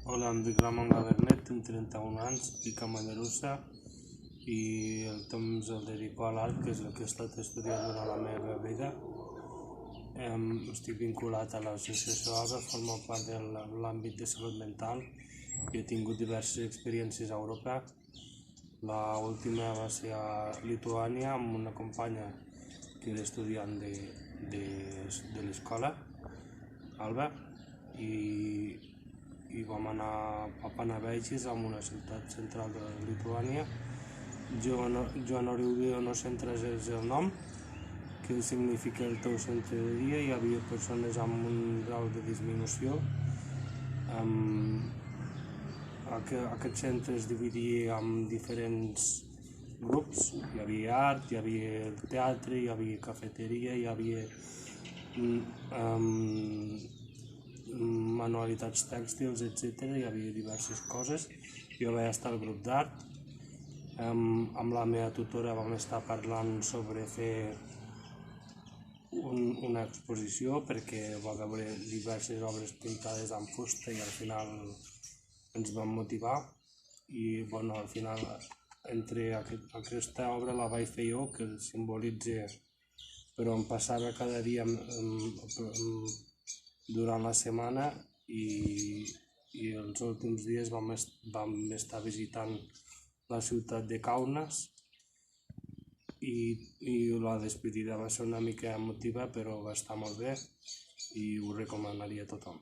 Hola, em dic Ramon Gabernet, tinc 31 anys, visc a Mollerussa i el temps el dedico a l'art, que és el que he estat estudiant durant la meva vida. Estic vinculat a l'associació ALBA, formo part de l'àmbit de salut mental i he tingut diverses experiències a Europa. L'última va ser a Lituània amb una companya que era estudiant de l'escola ALBA i vam anar a Panevėžys, en una ciutat central de Lituània. Joanoriu no centres és el nom, que significa el teu centre de dia. Hi havia persones amb un grau de disminució. Aquest centre es dividia en diferents grups. Hi havia art, hi havia teatre, hi havia cafeteria, hi havia manualitats tèxtils, etc. Hi havia diverses coses. Jo vaig estar al grup d'art. Amb la meva tutora vam estar parlant sobre fer una exposició perquè va veure diverses obres pintades amb fusta i al final ens vam motivar i al final entre aquesta obra la vaig fer jo, que simbolitza però em passava cada dia durant la setmana i els últims dies vam estar visitant la ciutat de Kaunas i la despedida va ser una mica emotiva, però va estar molt bé i ho recomanaria a tothom.